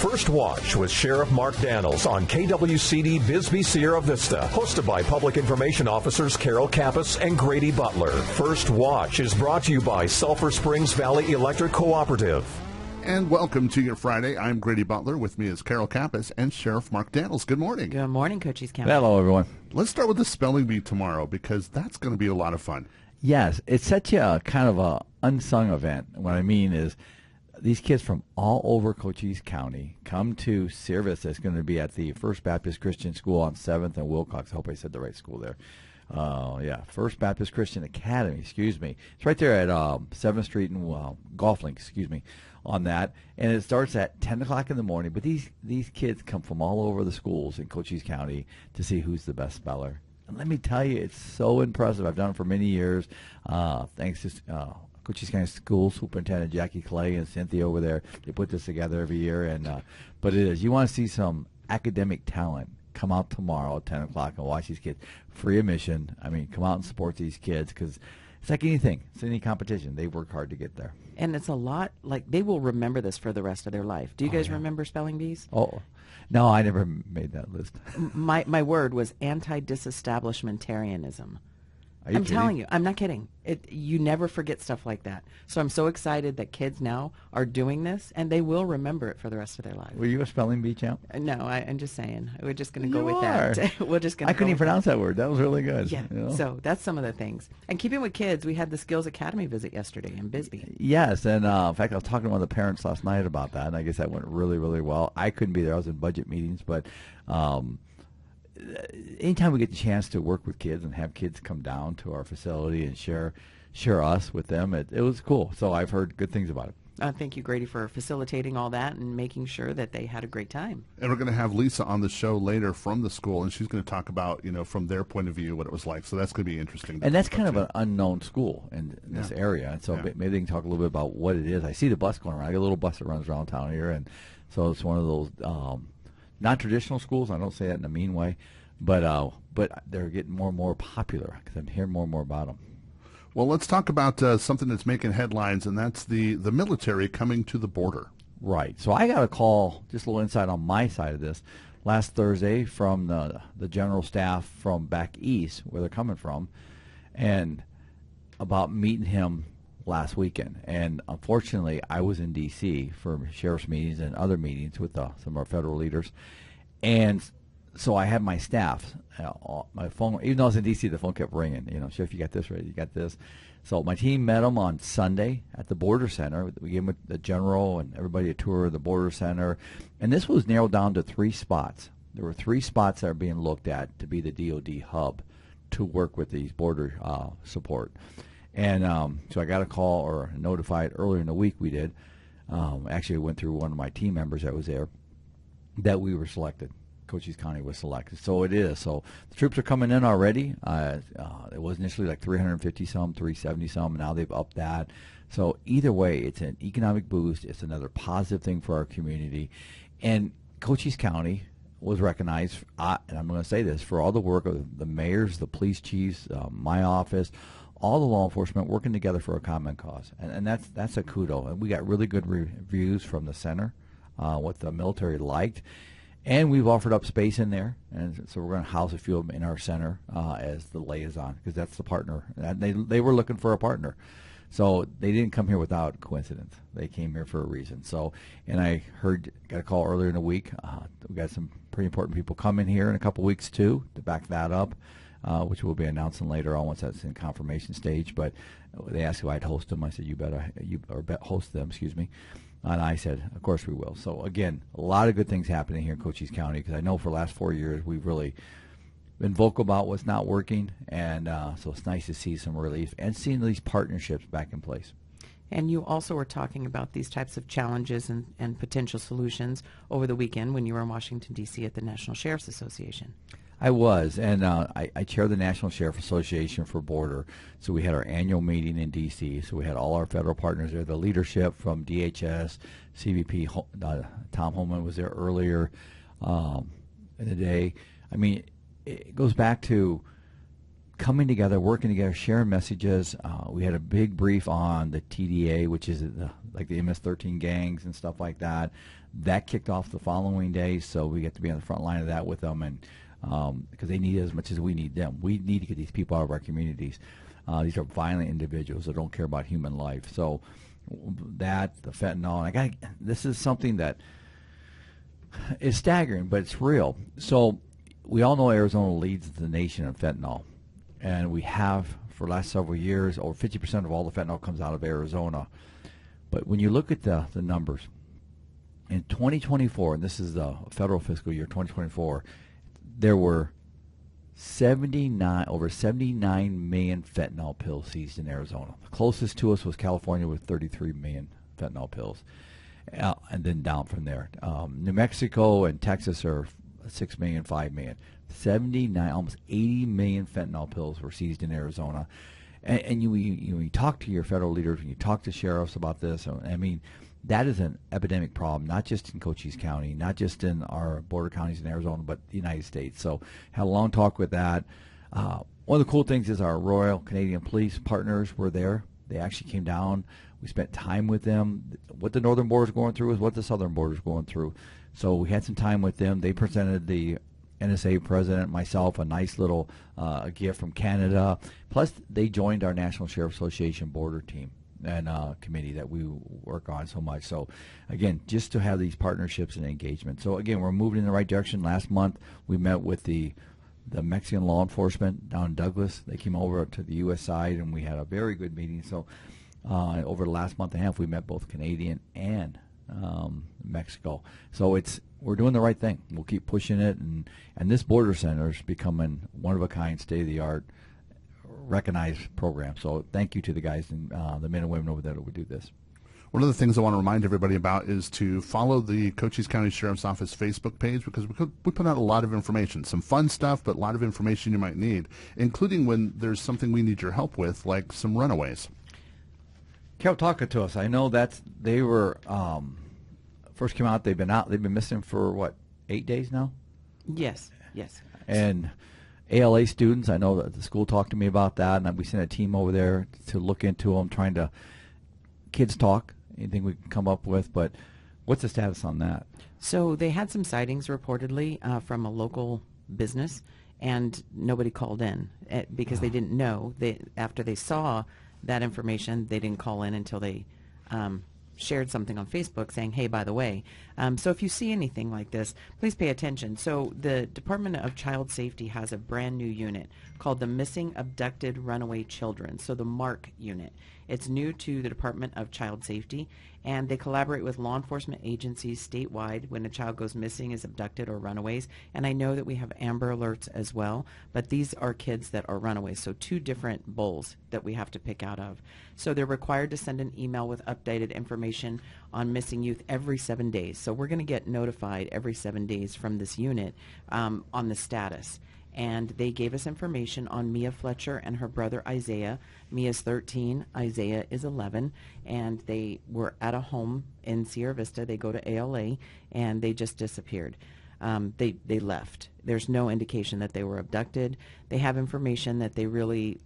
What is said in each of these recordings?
First Watch with Sheriff Mark Daniels on KWCD Bisbee Sierra Vista, hosted by Public Information Officers Carol Kappas and Grady Butler. First Watch is brought to you by Sulphur Springs Valley Electric Cooperative. And welcome to your Friday. I'm Grady Butler. With me is Carol Kappas and Sheriff Mark Daniels. Good morning. Good morning, Cochise County. Hello, everyone. Let's start with the spelling bee tomorrow because that's going to be a lot of fun. Yes, it's such a kind of a unsung event. What I mean is these kids from all over Cochise County come to Sierra Vista. It's going to be at the First Baptist Christian School on 7th and Wilcox. I hope I said the right school there. First Baptist Christian Academy, excuse me. It's right there at 7th Street and Golf Link, on that. And it starts at 10 o'clock in the morning. But these kids come from all over the schools in Cochise County to see who's the best speller. And let me tell you, it's so impressive. I've done it for many years, thanks to Cochise County School Superintendent Jackie Clay and Cynthia over there. They put this together every year. But it is. You want to see some academic talent, come out tomorrow at 10 o'clock and watch these kids. Free admission. I mean, come out and support these kids because it's like anything. It's any competition. They work hard to get there. And it's a lot, like, they will remember this for the rest of their life. Do you guys remember spelling bees? Oh, no, I never made that list. My word was anti-disestablishmentarianism. I'm kidding? telling you, I'm not kidding. You never forget stuff like that. So I'm so excited that kids now are doing this, and they will remember it for the rest of their lives. Were you a spelling bee champ? No, I'm just saying. We're just going to go You with are. that. We're just going. I couldn't even pronounce that word. That was really good. Yeah. You know? So that's some of the things. And keeping with kids, we had the Skills Academy visit yesterday in Bisbee. Yes, and in fact, I was talking to one of the parents last night about that, and I guess that went really, really well. I couldn't be there. I was in budget meetings, but anytime we get the chance to work with kids and have kids come down to our facility and share us with them, it was cool. So I've heard good things about it. Thank you, Grady, for facilitating all that and making sure that they had a great time. And we're going to have Lisa on the show later from the school, and she's going to talk about, from their point of view, what it was like. So that's going to be interesting. And that's kind of an unknown school in this area. And so maybe they can talk a little bit about what it is. I see the bus going around. I got a little bus that runs around town here. And so it's one of those non-traditional schools. I don't say that in a mean way. But they're getting more and more popular because I'm hearing more and more about them. Well, let's talk about something that's making headlines, and that's the military coming to the border. Right. So I got a call, just a little insight on my side of this, last Thursday from the general staff from back east, where they're coming from, and about meeting him last weekend. And unfortunately, I was in D.C. for sheriff's meetings and other meetings with some of our federal leaders. And so I had my staff, my phone, even though I was in D.C., the phone kept ringing. Sheriff, you got this ready, you got this. So my team met them on Sunday at the Border Center. We gave them the general and everybody a tour of the Border Center. And this was narrowed down to 3 spots. There were 3 spots that are being looked at to be the DOD hub to work with these border support. And so I got a call or notified earlier in the week we did. Actually, it went through one of my team members that was there that we were selected. Cochise County was selected. So it is. So the troops are coming in already. It was initially like 350-some, 370-some, and now they've upped that. So either way, it's an economic boost. It's another positive thing for our community. And Cochise County was recognized, and I'm going to say this, for all the work of the mayors, the police chiefs, my office, all the law enforcement working together for a common cause. And that's a kudo. And we got really good reviews from the center, what the military liked. And we've offered up space in there, and so we're going to house a few of them in our center as the liaison, because that's the partner. They were looking for a partner. So they didn't come here without coincidence. They came here for a reason. So, and I got a call earlier in the week. We got some pretty important people coming here in a couple weeks, too, to back that up, which we'll be announcing later on once that's in confirmation stage. But they asked if I'd host them. I said, host them, excuse me. And I said, of course we will. So, again, a lot of good things happening here in Cochise County, because I know for the last 4 years we've really been vocal about what's not working. And so it's nice to see some relief and seeing these partnerships back in place. And you also were talking about these types of challenges and potential solutions over the weekend when you were in Washington, D.C. at the National Sheriff's Association. I was, and I chair the National Sheriff Association for Border. So we had our annual meeting in D.C., so we had all our federal partners there, the leadership from DHS, CBP, Tom Holman was there earlier in the day. I mean, it goes back to coming together, working together, sharing messages. We had a big brief on the TDA, which is like the MS-13 gangs and stuff like that. That kicked off the following day, so we get to be on the front line of that with them, and because they need it as much as we need them. We need to get these people out of our communities. These are violent individuals that don't care about human life. So that, the fentanyl, and this is something that is staggering, but it's real. So we all know Arizona leads the nation in fentanyl, and we have for the last several years. Over 50% of all the fentanyl comes out of Arizona. But when you look at the numbers, in 2024, and this is the federal fiscal year 2024, there were over 79 million fentanyl pills seized in Arizona. The closest to us was California with 33 million fentanyl pills, and then down from there. New Mexico and Texas are 6 million, 5 million. 79, almost 80 million fentanyl pills were seized in Arizona. And you talk to your federal leaders, and you talk to sheriffs about this. I mean, that is an epidemic problem, not just in Cochise County, not just in our border counties in Arizona, but the United States. So had a long talk with that. One of the cool things is our Royal Canadian Police partners were there. They actually came down. We spent time with them. What the northern border is going through is what the southern border is going through. So we had some time with them. They presented the NSA president, myself, a nice little gift from Canada. Plus, they joined our National Sheriff Association border team and committee that we work on so much. So, again, just to have these partnerships and engagement. So, again, we're moving in the right direction. Last month, we met with the Mexican law enforcement down in Douglas. They came over to the U.S. side, and we had a very good meeting. So, over the last month and a half, we met both Canadian and Mexico. So we're doing the right thing. We'll keep pushing it, and this border center is becoming one of a kind, state of the art, recognized program. So thank you to the guys and the men and women over there that would do this. One of the things I want to remind everybody about is to follow the Cochise County Sheriff's Office Facebook page, because we put out a lot of information, some fun stuff, but a lot of information you might need, including when there's something we need your help with, like some runaways. Carol, talk to us. I know that they were first came out. They've been missing for what, 8 days now? Yes. And ALA students, I know that the school talked to me about that, and we sent a team over there to look into them, trying to kids talk, anything we can come up with. But what's the status on that? So they had some sightings reportedly from a local business, and nobody called in because they didn't know. After they saw that information, they didn't call in until they shared something on Facebook saying, hey, by the way. So if you see anything like this, please pay attention. So the Department of Child Safety has a brand new unit called the Missing Abducted Runaway Children, so the MARC unit. It's new to the Department of Child Safety, and they collaborate with law enforcement agencies statewide when a child goes missing, is abducted, or runaways. And I know that we have Amber Alerts as well, but these are kids that are runaways, so two different bowls that we have to pick out of. So they're required to send an email with updated information on missing youth every 7 days. So we're going to get notified every 7 days from this unit on the status. And they gave us information on Mia Fletcher and her brother Isaiah. Mia's 13, Isaiah is 11, and they were at a home in Sierra Vista. They go to ALA, and they just disappeared. They left. There's no indication that they were abducted. They have information that they really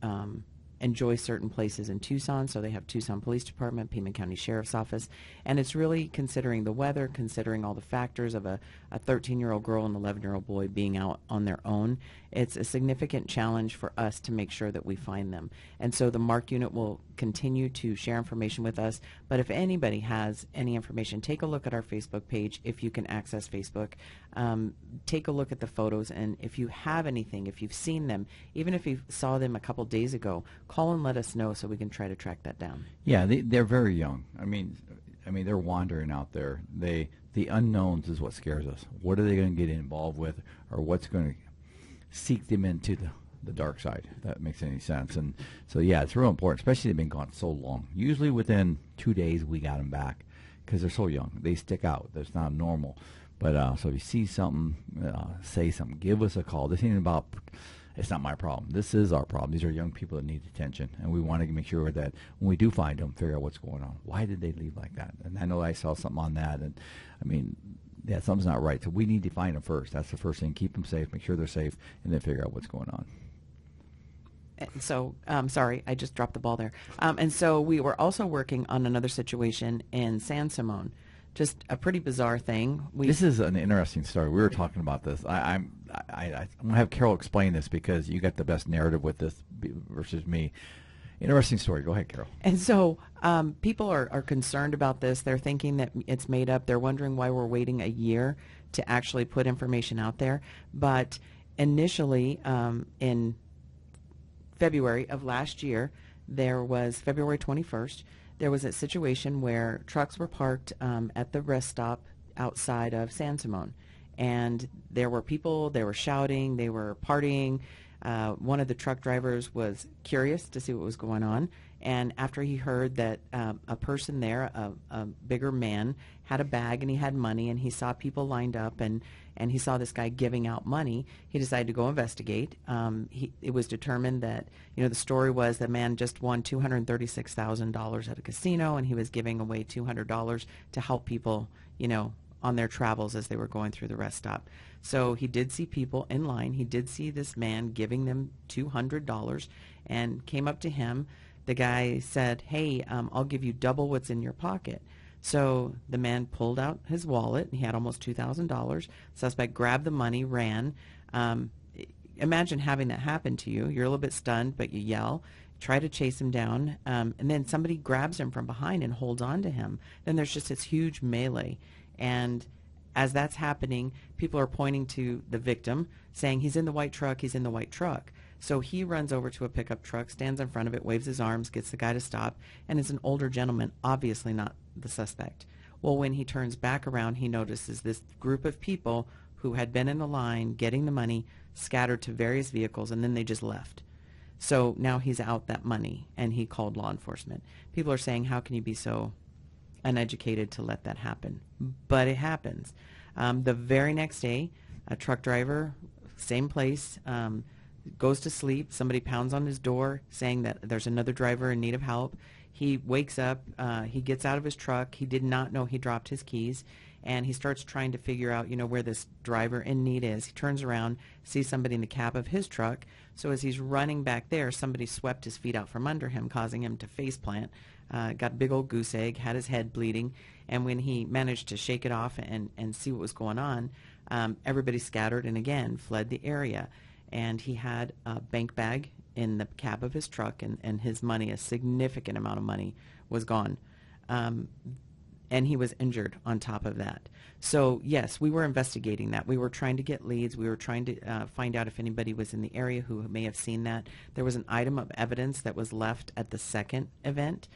enjoy certain places in Tucson, so they have Tucson Police Department, Pima County Sheriff's Office, and it's really considering the weather, considering all the factors of a 13-year-old girl and an 11-year-old boy being out on their own. It's a significant challenge for us to make sure that we find them. And so the MARC unit will continue to share information with us, but if anybody has any information, take a look at our Facebook page if you can access Facebook. Take a look at the photos, and if you have anything, if you've seen them, even if you saw them a couple days ago, call and let us know so we can try to track that down. Yeah, they're very young. I mean, they're wandering out there. The unknowns is what scares us. What are they going to get involved with, or what's going to seek them into the dark side, if that makes any sense. And so, yeah, it's real important, especially they've been gone so long. Usually within 2 days we got them back because they're so young. They stick out. That's not normal. But so if you see something, say something. Give us a call. This ain't about, it's not my problem. This is our problem. These are young people that need attention, and we want to make sure that when we do find them, figure out what's going on. Why did they leave like that? And I know I saw something on that, and I mean, yeah, something's not right. So we need to find them first. That's the first thing. Keep them safe, make sure they're safe, and then figure out what's going on. And so, sorry, I just dropped the ball there. And so we were also working on another situation in San Simon. Just a pretty bizarre thing. This is an interesting story. We were talking about this. I'm going to have Carol explain this because you got the best narrative with this versus me. Interesting story. Go ahead, Carol. And so people are concerned about this. They're thinking that it's made up. They're wondering why we're waiting a year to actually put information out there. But initially, in February of last year, there was February 21st, there was a situation where trucks were parked at the rest stop outside of San Simon. And there were people, they were shouting, they were partying. One of the truck drivers was curious to see what was going on. And after he heard that a person there, a bigger man, had a bag and he had money and he saw people lined up and he saw this guy giving out money, he decided to go investigate. It was determined that, the story was the man just won $236,000 at a casino and he was giving away $200 to help people, on their travels as they were going through the rest stop. So he did see people in line. He did see this man giving them $200 and came up to him. The guy said, "Hey, I'll give you double what's in your pocket." So the man pulled out his wallet. He had almost $2,000. Suspect grabbed the money, ran. Imagine having that happen to you. You're a little bit stunned, but you yell, try to chase him down, and then somebody grabs him from behind and holds on to him. Then there's just this huge melee. And as that's happening, people are pointing to the victim, saying, "He's in the white truck, he's in the white truck." So he runs over to a pickup truck, stands in front of it, waves his arms, gets the guy to stop, and it's an older gentleman, obviously not the suspect. Well, when he turns back around, he notices this group of people who had been in the line getting the money scattered to various vehicles, and then they just left. So now he's out that money, and he called law enforcement. People are saying, how can you be so uneducated to let that happen? But it happens. The very next day, a truck driver, same place, goes to sleep. Somebody pounds on his door saying that there's another driver in need of help. He wakes up. He gets out of his truck. He did not know he dropped his keys. And he starts trying to figure out, where this driver in need is. He turns around, sees somebody in the cab of his truck. So as he's running back there, somebody swept his feet out from under him, causing him to faceplant. Got a big old goose egg, had his head bleeding. And when he managed to shake it off and see what was going on, everybody scattered and again fled the area. And he had a bank bag in the cab of his truck, and his money, a significant amount of money, was gone. And he was injured on top of that. So, yes, we were investigating that. We were trying to get leads. We were trying to find out if anybody was in the area who may have seen that. There was an item of evidence that was left at the second event,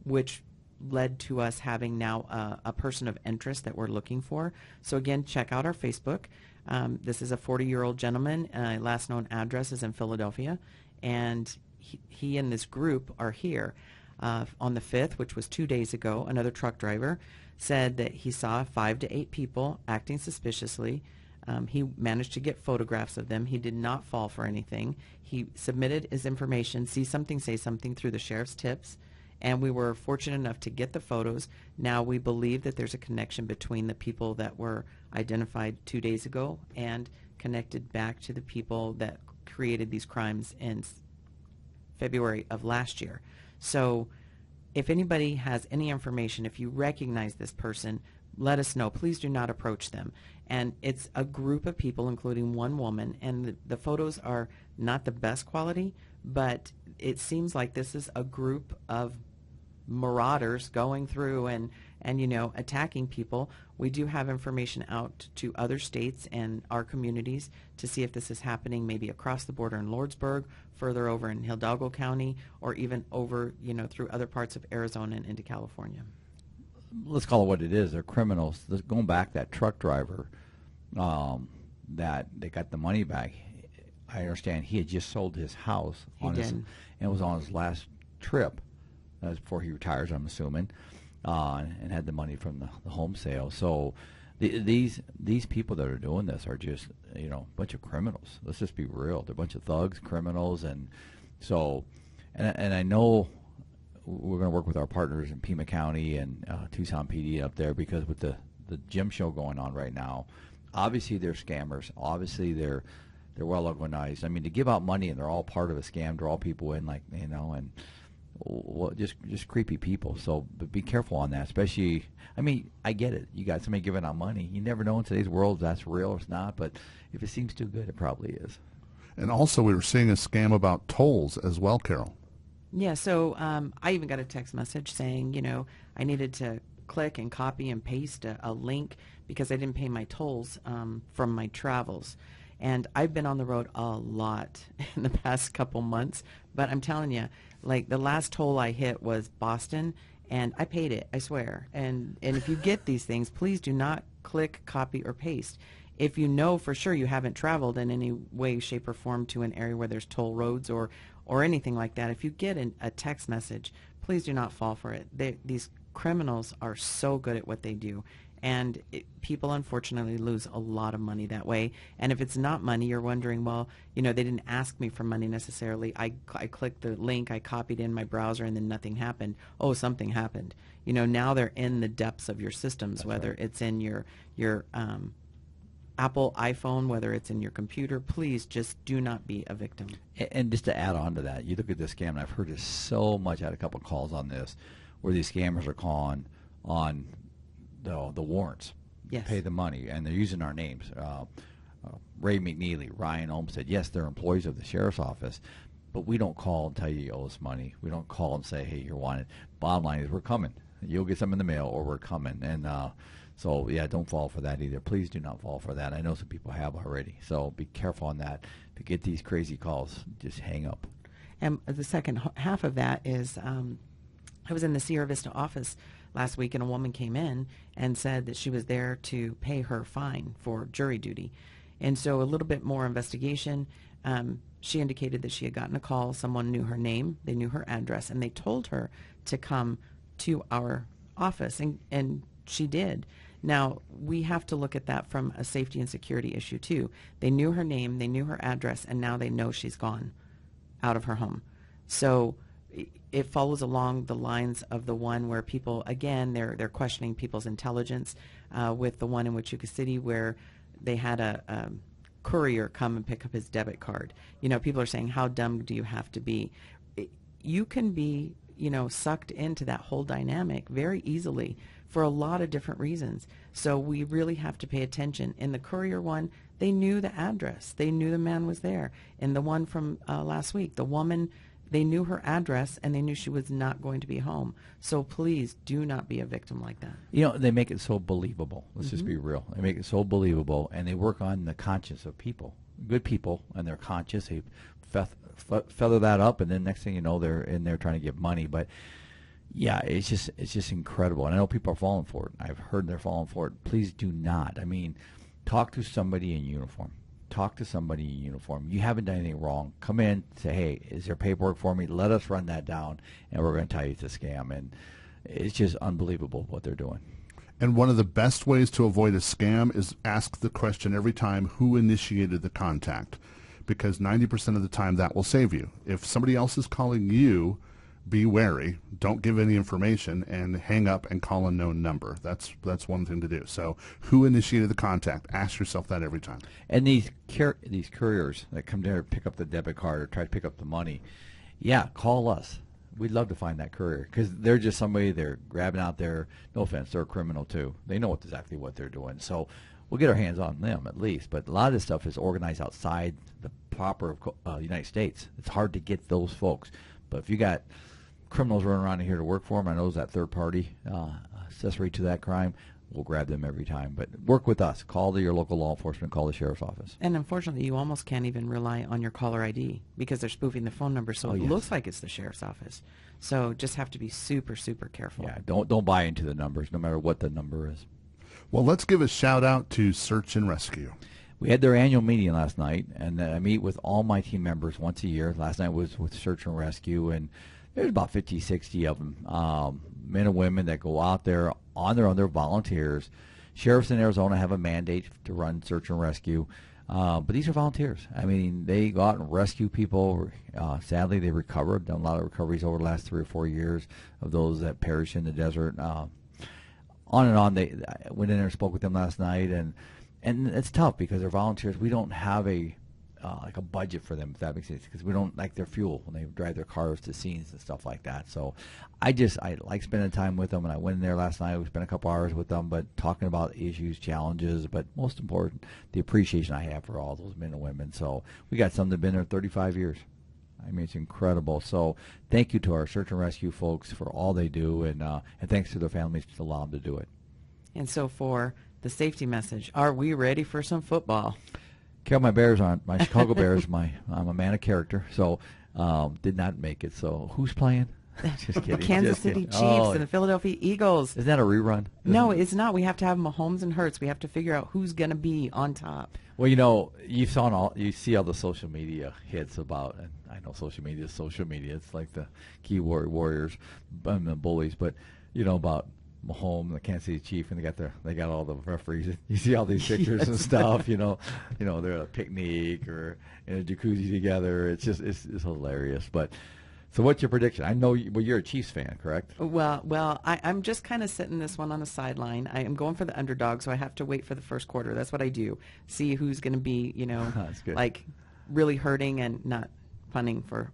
which led to us having now a person of interest that we're looking for. So, again, check out our Facebook. This is a 40-year-old gentleman. Last known address is in Philadelphia. And he and this group are here. On the 5th, which was 2 days ago, another truck driver said that he saw 5 to 8 people acting suspiciously. He managed to get photographs of them. He did not fall for anything. He submitted his information, see something, say something, through the sheriff's tips, and we were fortunate enough to get the photos. Now we believe that there's a connection between the people that were identified 2 days ago and connected back to the people that created these crimes in February of last year. So if anybody has any information, if you recognize this person, let us know. Please do not approach them. And it's a group of people, including one woman, and the photos are not the best quality, but it seems like this is a group of marauders going through and attacking people. We do have information out to other states and our communities to see if this is happening maybe across the border in Lordsburg, further over in Hidalgo County, or even over, through other parts of Arizona and into California. Let's call it what it is. They're criminals. Going back, that truck driver that they got the money back, I understand he had just sold his house and it was on his last trip. That was before he retires, I'm assuming, and had the money from the home sale. So these people that are doing this are just a bunch of criminals. Let's just be real. They're a bunch of thugs, criminals, and so and I know we're going to work with our partners in Pima County and Tucson PD up there, because with the gym show going on right now, obviously they're scammers. Obviously they're They're well organized. I mean, to give out money and they're all part of a scam, draw people in, like, you know, and well, just creepy people. So but be careful on that, especially. I mean, I get it. You got somebody giving out money. You never know in today's world if that's real or it's not. But if it seems too good, it probably is. And also, we were seeing a scam about tolls as well, Carol. Yeah, so I even got a text message saying, you know, I needed to click and copy and paste a link because I didn't pay my tolls from my travels. And I've been on the road a lot in the past couple months, but I'm telling you, like the last toll I hit was Boston, and I paid it, I swear. And if you get these things, please do not click, copy, or paste. If you know for sure you haven't traveled in any way, shape, or form to an area where there's toll roads or anything like that, if you get a text message, please do not fall for it. These criminals are so good at what they do. And people unfortunately lose a lot of money that way. And if it's not money, you're wondering, well, you know, they didn't ask me for money necessarily. I clicked the link, I copied in my browser, and then nothing happened. Oh, something happened. You know, now they're in the depths of your systems, whether it's in your Apple iPhone, whether it's in your computer. Please just do not be a victim. And just to add on to that, you look at this scam, and I've heard this so much. I had a couple calls on this where these scammers are calling on the warrants. Yes. Pay the money, and they're using our names. Ray McNeely, Ryan Olmstead. Yes, they're employees of the sheriff's office, but we don't call and tell you owe us money. We don't call and say, hey, you're wanted. Bottom line is we're coming. You'll get some in the mail, or we're coming. And so, yeah, don't fall for that either. Please do not fall for that. I know some people have already, so be careful on that. If you get these crazy calls, just hang up. And the second half of that is I was in the Sierra Vista office last week, and a woman came in and said that she was there to pay her fine for jury duty. And so a little bit more investigation, she indicated that she had gotten a call. Someone knew her name, they knew her address, and they told her to come to our office, and she did. Now, we have to look at that from a safety and security issue, too. They knew her name, they knew her address, and now they know she's gone out of her home. So it follows along the lines of the one where people, again, they're questioning people's intelligence with the one in Huachuca City where they had a courier come and pick up his debit card. You know, people are saying, how dumb do you have to be? You can be, you know, sucked into that whole dynamic very easily for a lot of different reasons. So we really have to pay attention. In the courier one, they knew the address. They knew the man was there. In the one from last week, the woman, they knew her address, and they knew she was not going to be home. So please do not be a victim like that. You know, they make it so believable. Let's just be real. They make it so believable, and they work on the conscience of people, good people, and their conscience. They feather that up, and then next thing you know, they're in there trying to get money. But yeah, it's just incredible. And I know people are falling for it. I've heard they're falling for it. Please do not. I mean, talk to somebody in uniform. Talk to somebody in uniform. You haven't done anything wrong. Come in, say, hey, is there paperwork for me? Let us run that down, and we're going to tell you it's a scam. And it's just unbelievable what they're doing. And one of the best ways to avoid a scam is ask the question every time, who initiated the contact? Because 90% of the time that will save you. If somebody else is calling you, be wary. Don't give any information and hang up and call a known number. That's one thing to do. So who initiated the contact? Ask yourself that every time. And these couriers that come there to pick up the debit card or try to pick up the money, yeah, call us. We'd love to find that courier because they're just somebody they're grabbing out there. No offense, they're a criminal too. They know exactly what they're doing. So we'll get our hands on them at least. But a lot of this stuff is organized outside the proper United States. It's hard to get those folks. But if you got criminals running around here to work for them, I know it's that third party accessory to that crime, we'll grab them every time. But work with us. Call your local law enforcement. Call the sheriff's office. And unfortunately, you almost can't even rely on your caller ID because they're spoofing the phone number, so it looks like it's the sheriff's office. So just have to be super, super careful. Yeah, don't buy into the numbers, no matter what the number is. Well, let's give a shout out to Search and Rescue. We had their annual meeting last night, and I meet with all my team members once a year. Last night was with Search and Rescue, and there's about 50, 60 of them, men and women that go out there on their own. They're volunteers. Sheriffs in Arizona have a mandate to run Search and Rescue, but these are volunteers. I mean, they go out and rescue people. Sadly, they recover. I've done a lot of recoveries over the last 3 or 4 years of those that perish in the desert. On and on. I went in there and spoke with them last night, and it's tough because they're volunteers. We don't have a like a budget for them, if that makes sense, because we don't like their fuel when they drive their cars to scenes and stuff like that. So I like spending time with them, and I went in there last night. We spent a couple hours with them, but talking about issues, challenges, but most important, the appreciation I have for all those men and women. So we got some that have been there 35 years. I mean, it's incredible. So thank you to our search and rescue folks for all they do, and thanks to their families to allow them to do it. And so for the safety message, are we ready for some football? Carol, my Bears aren't. My Chicago Bears, I'm a man of character, so did not make it. So who's playing? Just kidding. The Kansas Just City kidding. Chiefs and the Philadelphia Eagles. Isn't that a rerun? No, it's not. We have to have Mahomes and Hurts. We have to figure out who's going to be on top. Well, you see all the social media hits about, and I know social media is social media. It's like the keyboard warriors and the bullies, but about Mahomes, the Kansas City Chief, and they got all the referees. You see all these pictures and stuff. They're at a picnic or in a jacuzzi together. It's just it's hilarious. But so, what's your prediction? I know you're a Chiefs fan, correct? Well, I'm just kind of sitting this one on the sideline. I am going for the underdog, so I have to wait for the first quarter. That's what I do. See who's going to be, That's good. like really hurting, and not punning for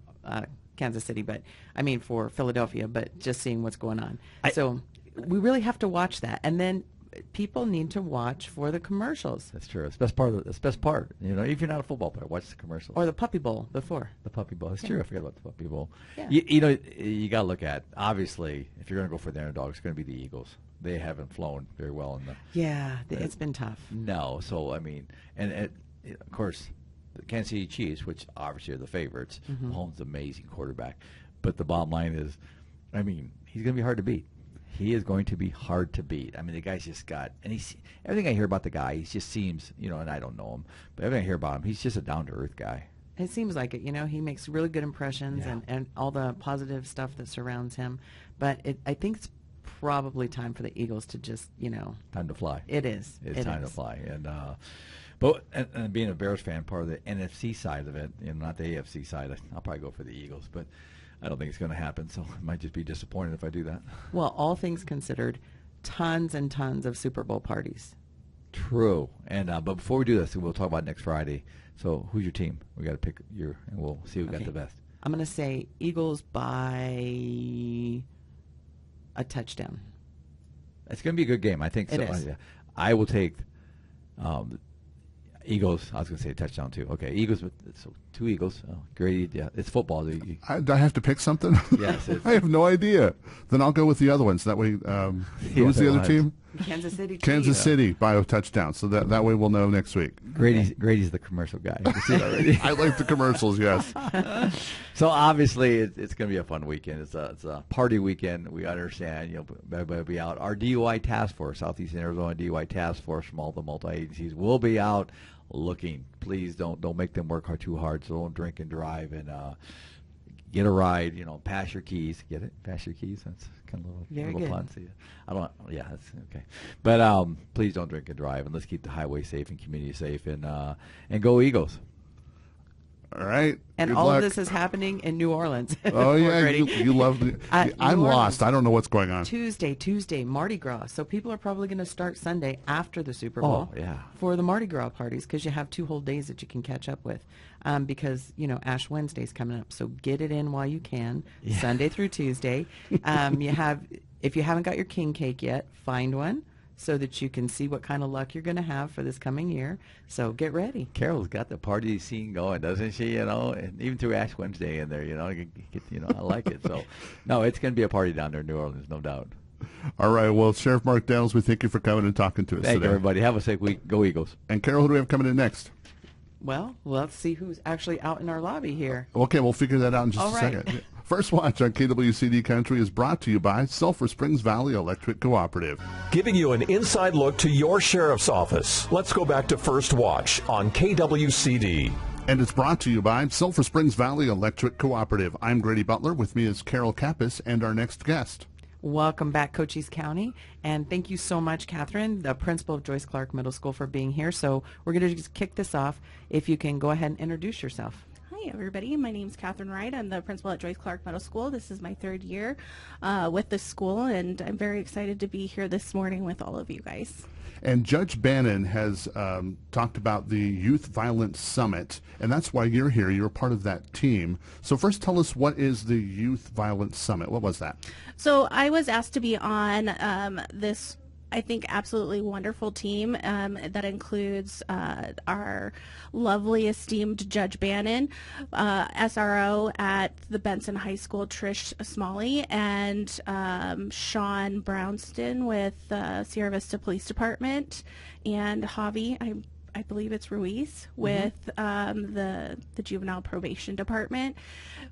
Kansas City, but I mean for Philadelphia, but just seeing what's going on. So we really have to watch that, and then people need to watch for the commercials. That's true. It's the best part. It's the best part. If you're not a football player, watch the commercials. Or the Puppy Bowl before. The Puppy Bowl. It's true. I forgot about the Puppy Bowl. Yeah. You got to look at, obviously, if you're going to go for the underdog, it's going to be the Eagles. They haven't flown very well in the. Yeah, it's been tough. No, so I mean, and of course, the Kansas City Chiefs, which obviously are the favorites. Mahomes, an amazing quarterback, but the bottom line is, I mean, he's going to be hard to beat. He is going to be hard to beat. I mean, the guy's just got, and everything I hear about the guy, he just seems, and I don't know him, but everything I hear about him, he's just a down-to-earth guy. It seems like it. He makes really good impressions, Yeah. and all the positive stuff that surrounds him. But I think it's probably time for the Eagles to just, Time to fly. It is. It's time to fly. And and being a Bears fan, part of the NFC side of it, not the AFC side, I'll probably go for the Eagles, but I don't think it's going to happen, so I might just be disappointed if I do that. Well, all things considered, tons and tons of Super Bowl parties. True. And but before we do this, we'll talk about next Friday. So who's your team? We got to pick and we'll see who got the best. I'm going to say Eagles by a touchdown. It's going to be a good game. I think so. It is. I will take Eagles. I was going to say a touchdown too. Okay, Eagles. So 2 Eagles. Oh, great. Yeah, it's football. Do I have to pick something? Yes. I have no idea. Then I'll go with the other ones. That way, who was the other team? Kansas City. Kansas City by a touchdown. So that way we'll know next week. Grady's the commercial guy. You see that already? I like the commercials. Yes. So obviously it's going to be a fun weekend. It's a party weekend. We understand. Everybody will be out. Our DUI task force, Southeastern Arizona DUI task force, from all the multi-agencies, will be out looking. Please don't make them work too hard. So don't drink and drive, and get a ride. Pass your keys. Get it? Pass your keys. That's kind of a little fun. So yeah, that's okay. But please don't drink and drive, and let's keep the highway safe and community safe, and go Eagles. All right. And Good all luck. of this is happening in New Orleans. Oh yeah, Grady. you love the. I'm New lost. Orleans. I don't know what's going on. Tuesday, Mardi Gras. So people are probably going to start Sunday after the Super Bowl. Oh, yeah. For the Mardi Gras parties, because you have 2 whole days that you can catch up with. Because Ash Wednesday's coming up, so get it in while you can. Yeah. Sunday through Tuesday. If you haven't got your king cake yet, find one, so that you can see what kind of luck you're going to have for this coming year. So get ready. Carol's got the party scene going, doesn't she? And even through Ash Wednesday in there, I like it. So, no, it's going to be a party down there in New Orleans, no doubt. All right. Well, Sheriff Mark Daniels, we thank you for coming and talking to us Thank today. you, everybody. Have a safe week. Go Eagles. And Carol, who do we have coming in next? Well, let's see who's actually out in our lobby here. Okay, we'll figure that out in just All a right. second. First Watch on KWCD Country is brought to you by Sulphur Springs Valley Electric Cooperative. Giving you an inside look to your sheriff's office. Let's go back to First Watch on KWCD. And it's brought to you by Sulphur Springs Valley Electric Cooperative. I'm Grady Butler. With me is Carol Kappas and our next guest. Welcome back, Cochise County, and thank you so much, Catherine, the principal of Joyce Clark Middle School, for being here. So we're going to just kick this off. If you can go ahead and introduce yourself. Hi, everybody. My name's Catherine Wright. I'm the principal at Joyce Clark Middle School. This is my 3rd year with the school, and I'm very excited to be here this morning with all of you guys. And Judge Bannon has talked about the Youth Violence Summit, and that's why you're here. You're a part of that team. So first tell us, what is the Youth Violence Summit? What was that? So I was asked to be on this, I think, absolutely wonderful team that includes our lovely esteemed Judge Bannon, SRO at the Benson High School, Trish Smalley, and Sean Brownston with Sierra Vista Police Department, and Javi, I believe it's Ruiz, with the Juvenile Probation Department,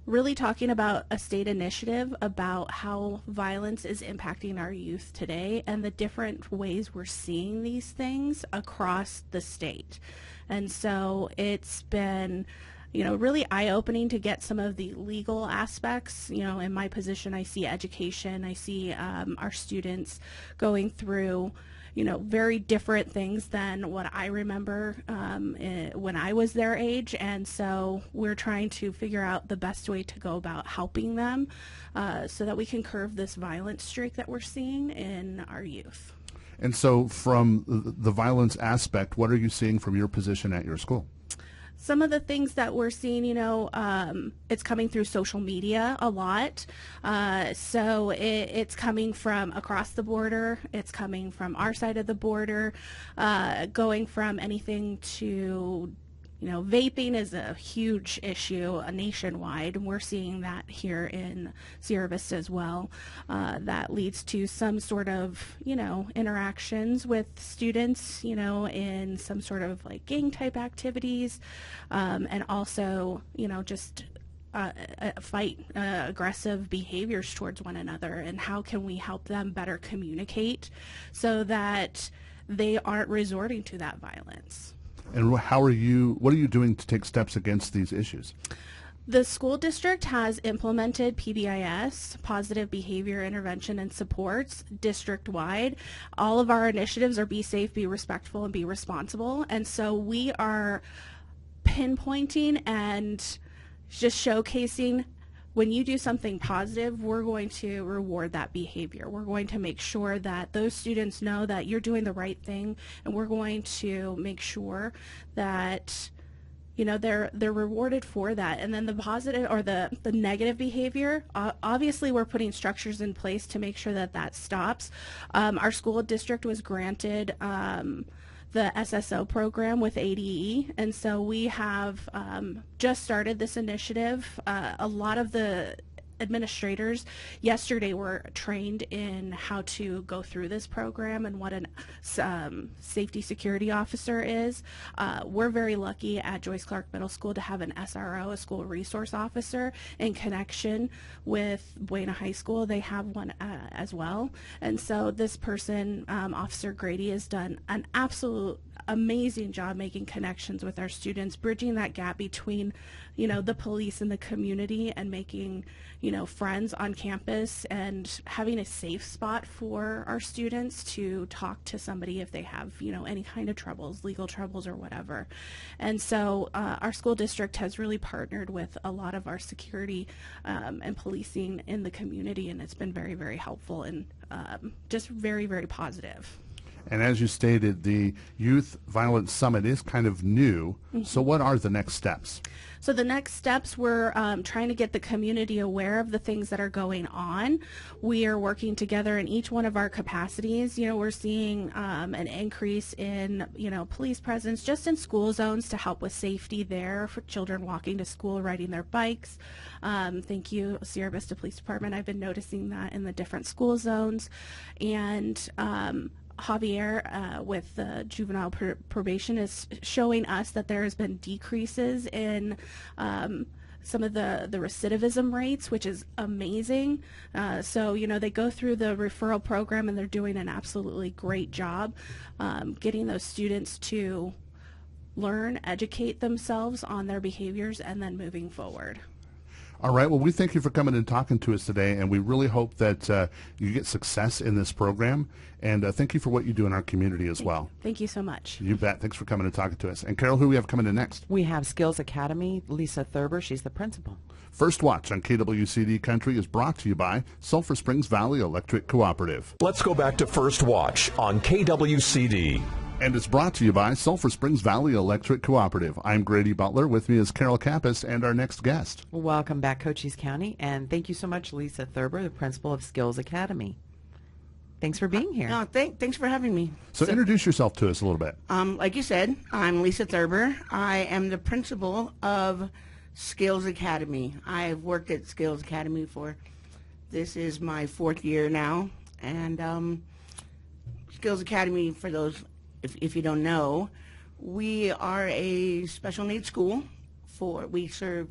really talking about a state initiative about how violence is impacting our youth today and the different ways we're seeing these things across the state. And so it's been, really eye-opening to get some of the legal aspects. In my position, I see education, I see our students going through very different things than what I remember when I was their age. And so we're trying to figure out the best way to go about helping them so that we can curb this violence streak that we're seeing in our youth. And so from the violence aspect, what are you seeing from your position at your school? Some of the things that we're seeing, it's coming through social media a lot. So it's coming from across the border. It's coming from our side of the border, going from anything to, vaping is a huge issue nationwide, and we're seeing that here in Sierra Vista as well. That leads to some sort of, interactions with students, in some sort of like gang type activities, and also, just fight aggressive behaviors towards one another, and how can we help them better communicate so that they aren't resorting to that violence. And what are you doing to take steps against these issues? The school district has implemented PBIS, Positive Behavior Intervention and Supports, district-wide. All of our initiatives are be safe, be respectful, and be responsible. And so we are pinpointing and just showcasing, when you do something positive, we're going to reward that behavior. We're going to make sure that those students know that you're doing the right thing, and we're going to make sure that they're rewarded for that. And then the positive or the negative behavior, obviously we're putting structures in place to make sure that stops. Our school district was granted the SSO program with ADE, and so we have just started this initiative. A lot of the administrators yesterday were trained in how to go through this program and what a safety security officer is. We're very lucky at Joyce Clark Middle School to have an SRO, a school resource officer, in connection with Buena High School. They have one as well. And so this person, Officer Grady, has done an absolute amazing job making connections with our students, bridging that gap between the police and the community, and making friends on campus, and having a safe spot for our students to talk to somebody if they have any kind of troubles, legal troubles or whatever. And so our school district has really partnered with a lot of our security and policing in the community, and it's been very, very helpful and just very, very positive. And as you stated, the Youth Violence Summit is kind of new. So what are the next steps? So the next steps, we're trying to get the community aware of the things that are going on. We are working together in each one of our capacities. We're seeing an increase in, police presence just in school zones to help with safety there for children walking to school, riding their bikes. Thank you, Sierra Vista Police Department. I've been noticing that in the different school zones. And Javier with the juvenile probation is showing us that there has been decreases in some of the recidivism rates, which is amazing. So they go through the referral program, and they're doing an absolutely great job getting those students to learn, educate themselves on their behaviors, and then moving forward. All right. Well, we thank you for coming and talking to us today, and we really hope that you get success in this program. And thank you for what you do in our community as well. Thank you so much. You bet. Thanks for coming and talking to us. And Carol, who we have coming in next? We have Skills Academy, Lisa Thurber. She's the principal. First Watch on KWCD Country is brought to you by Sulphur Springs Valley Electric Cooperative. Let's go back to First Watch on KWCD. And it's brought to you by Sulphur Springs Valley Electric Cooperative. I'm Grady Butler. With me is Carol Kappas and our next guest. Welcome back, Cochise County, and thank you so much, Lisa Thurber, the principal of Skills Academy. Thanks for being here. Thanks for having me. So introduce yourself to us a little bit. Like you said, I'm Lisa Thurber. I am the principal of Skills Academy. I've worked at Skills Academy this is my 4th year now. And Skills Academy, for those, if you don't know, we are a special needs school. We serve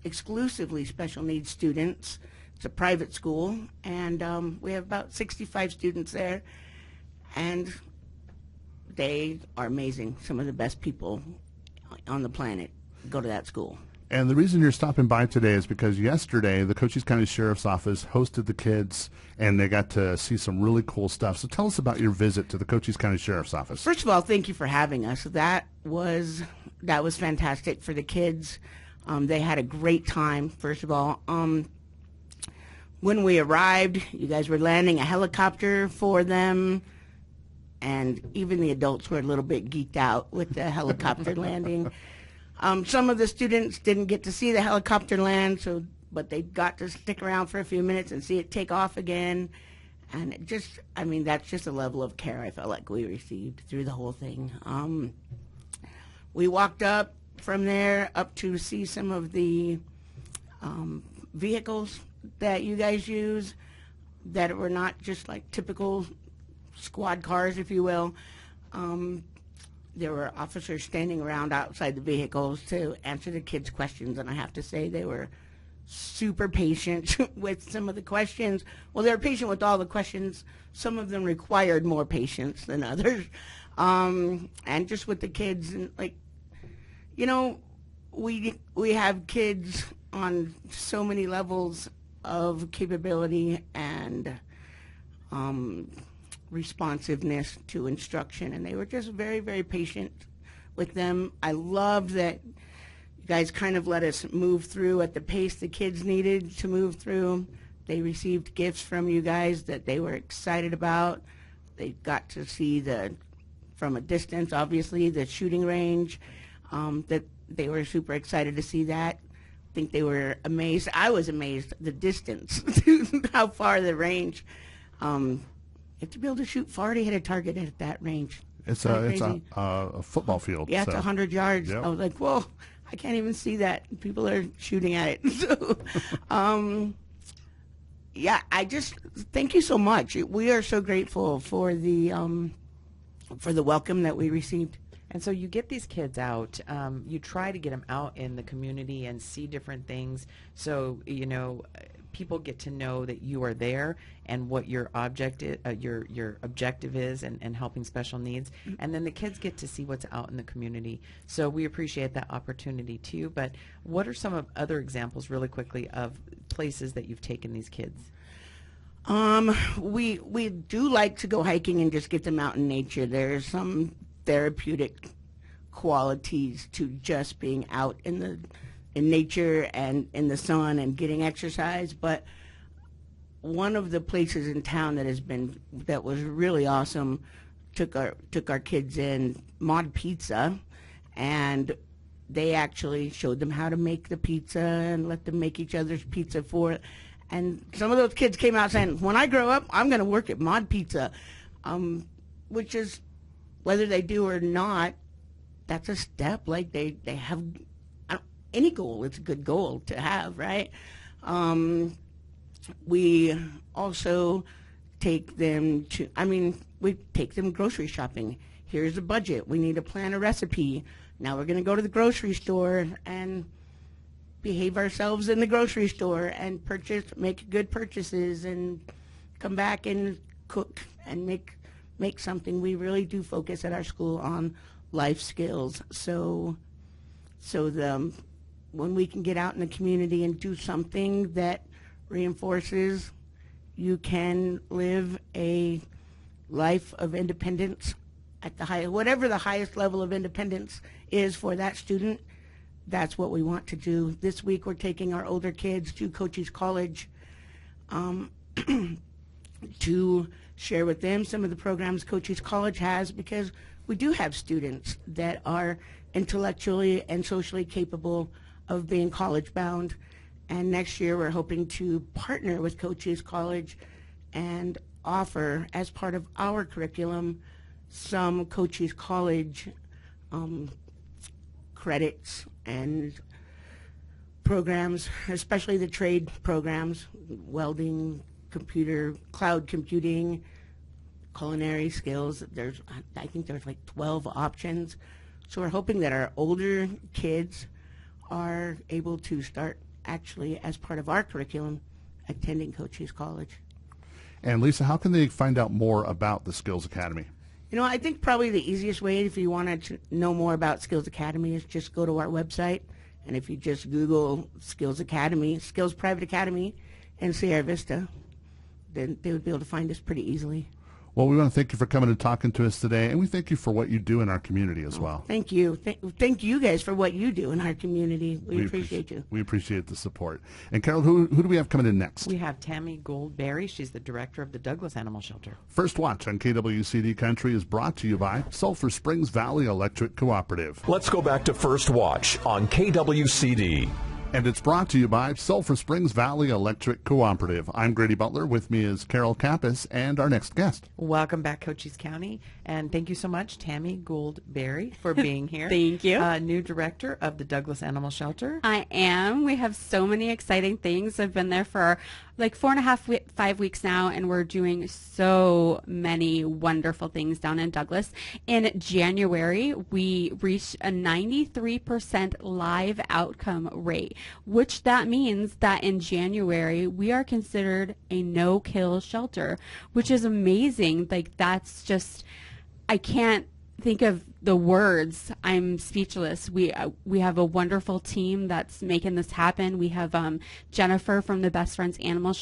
exclusively special needs students. It's a private school, and we have about 65 students there, and they are amazing. Some of the best people on the planet go to that school. And the reason you're stopping by today is because yesterday the Cochise County Sheriff's Office hosted the kids, and they got to see some really cool stuff. So tell us about your visit to the Cochise County Sheriff's Office. First of all, thank you for having us. That was fantastic for the kids. They had a great time, first of all. When we arrived, you guys were landing a helicopter for them, and even the adults were a little bit geeked out with the helicopter landing. Some of the students didn't get to see the helicopter land, but they got to stick around for a few minutes and see it take off again. And that's just a level of care I felt like we received through the whole thing. We walked up from there up to see some of the vehicles that you guys use that were not just like typical squad cars, if you will. There were officers standing around outside the vehicles to answer the kids' questions, and I have to say they were super patient with some of the questions. Well, they were patient with all the questions. Some of them required more patience than others. And just with the kids, and we have kids on so many levels of capability and responsiveness to instruction, and they were just very, very patient with them. I loved that you guys kind of let us move through at the pace the kids needed to move through. They received gifts from you guys that they were excited about. They got to see from a distance, obviously, the shooting range, that they were super excited to see that. I think they were amazed. I was amazed the distance, how far the range. You have to be able to shoot 40 hit a target at that range. It's a football field. Yeah, it's 100 yards. Yep. I was like, whoa, I can't even see that. People are shooting at it. So, yeah, I just thank you so much. We are so grateful for the welcome that we received. And so you get these kids out, you try to get them out in the community and see different things. So, people get to know that you are there and what your objective is and helping special needs. And then the kids get to see what's out in the community. So we appreciate that opportunity too. But what are some of other examples really quickly of places that you've taken these kids? We do like to go hiking and just get them out in nature. There's some therapeutic qualities to just being out in nature and in the sun and getting exercise. But one of the places in town that was really awesome, took our kids in Mod Pizza, and they actually showed them how to make the pizza and let them make each other's pizza for it. And some of those kids came out saying, when I grow up, I'm going to work at Mod Pizza, which is, whether they do or not, that's a step. Like they have any goal. It's a good goal to have, right? We also take them we take them grocery shopping. Here's a budget. We need to plan a recipe. Now we're going to go to the grocery store and behave ourselves in the grocery store and make good purchases and come back and cook and make something. We really do focus at our school on life skills. So when we can get out in the community and do something that reinforces you can live a life of independence at the high, whatever the highest level of independence is for that student, that's what we want to do. This week we're taking our older kids to Cochise College to share with them some of the programs Cochise College has, because we do have students that are intellectually and socially capable of being college bound. And next year we're hoping to partner with Cochise College and offer, as part of our curriculum, some Cochise College credits and programs, especially the trade programs, welding, computer, cloud computing, culinary skills. I think there's like 12 options. So we're hoping that our older kids are able to start actually, as part of our curriculum, attending Cochise College. And Lisa, how can they find out more about the Skills Academy? You know, I think probably the easiest way, if you want to know more about Skills Academy, is just go to our website. And if you just Google Skills Academy, Skills Private Academy, and Sierra Vista, then they would be able to find us pretty easily. Well, we want to thank you for coming and talking to us today, and we thank you for what you do in our community as well. Thank you. Thank you guys for what you do in our community. We appreciate you. We appreciate the support. And Carol, who do we have coming in next? We have Tammy Goldberry. She's the director of the Douglas Animal Shelter. First Watch on KWCD Country is brought to you by Sulphur Springs Valley Electric Cooperative. Let's go back to First Watch on KWCD. And it's brought to you by Sulphur Springs Valley Electric Cooperative. I'm Grady Butler. With me is Carol Kappas and our next guest. Welcome back, Cochise County, and thank you so much, Tammy Goldberry, for being here. Thank you. New director of the Douglas Animal Shelter. I am. We have so many exciting things. I've been there for like 4.5, 5 weeks now, and we're doing so many wonderful things down in Douglas. In January, we reached a 93% live outcome rate, which that means that in January, we are considered a no-kill shelter, which is amazing. Like, that's just, I can't think of the words. I'm speechless. We have a wonderful team that's making this happen. We have Jennifer from the Best Friends Animal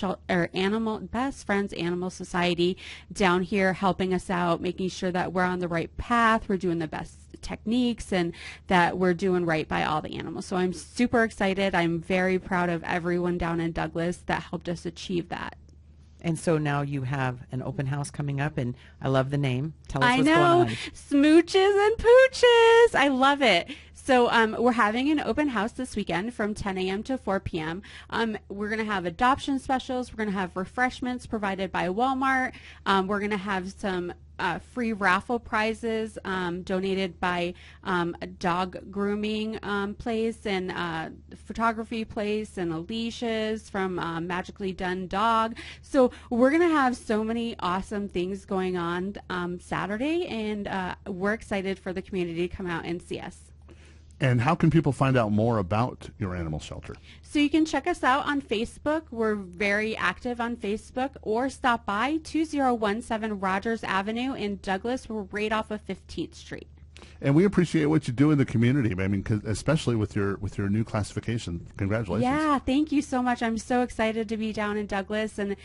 Society down here helping us out, making sure that we're on the right path, we're doing the best techniques, and that we're doing right by all the animals. So I'm super excited. I'm very proud of everyone down in Douglas that helped us achieve that. And so now you have an open house coming up, and I love the name. Tell us I what's know. going on. Smooches and Pooches. I love it. So we're having an open house this weekend from 10 a.m. to 4 p.m. We're going to have adoption specials. We're going to have refreshments provided by Walmart. We're going to have some free raffle prizes donated by a dog grooming place and photography place and Alicia's from Magically Done Dog. So we're going to have so many awesome things going on Saturday, and we're excited for the community to come out and see us. And how can people find out more about your animal shelter? So you can check us out on Facebook. We're very active on Facebook, or stop by 2017 Rogers Avenue in Douglas. We're right off of 15th Street. And we appreciate what you do in the community. I mean, 'cause especially with your new classification. Congratulations. Yeah, thank you so much. I'm so excited to be down in Douglas and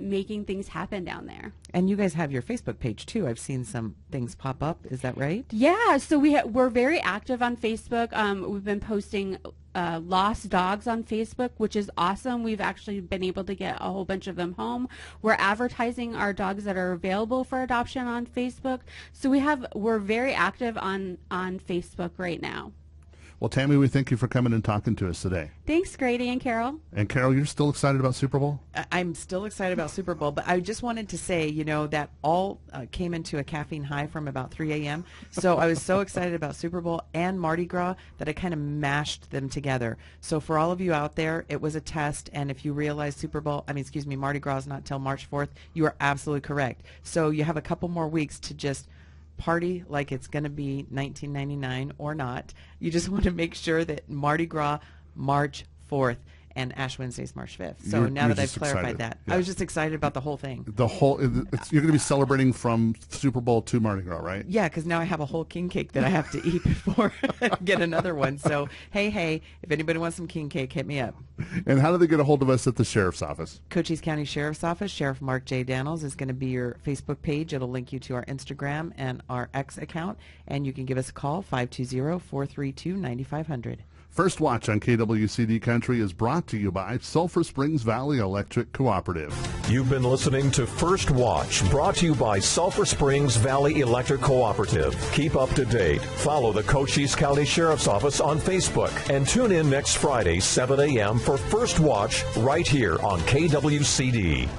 making things happen down there. And you guys have your Facebook page, too. I've seen some things pop up. Is that right? Yeah, so we're very active on Facebook. We've been posting lost dogs on Facebook, which is awesome. We've actually been able to get a whole bunch of them home. We're advertising our dogs that are available for adoption on Facebook. So we're very active on Facebook right now. Well, Tammy, we thank you for coming and talking to us today. Thanks, Grady and Carol. And Carol, you're still excited about Super Bowl? I'm still excited about Super Bowl, but I just wanted to say, that all came into a caffeine high from about 3 a.m. So I was so excited about Super Bowl and Mardi Gras that I kind of mashed them together. So for all of you out there, it was a test, and if you realize Mardi Gras is not till March 4th, you are absolutely correct. So you have a couple more weeks to just party like it's going to be 1999 or not. You just want to make sure that Mardi Gras, March 4th, and Ash Wednesday's March 5th. So You're now that I've just clarified excited. that, Yeah. I was just excited about the whole thing. You're going to be celebrating from Super Bowl to Mardi Gras, right? Yeah, because now I have a whole king cake that I have to eat before I get another one. So, hey, if anybody wants some king cake, hit me up. And how do they get a hold of us at the Sheriff's Office? Cochise County Sheriff's Office, Sheriff Mark J. Daniels is going to be your Facebook page. It'll link you to our Instagram and our X account, and you can give us a call, 520-432-9500. First Watch on KWCD Country is brought to you by Sulphur Springs Valley Electric Cooperative. You've been listening to First Watch, brought to you by Sulphur Springs Valley Electric Cooperative. Keep up to date. Follow the Cochise County Sheriff's Office on Facebook and tune in next Friday, 7 a.m. for First Watch right here on KWCD.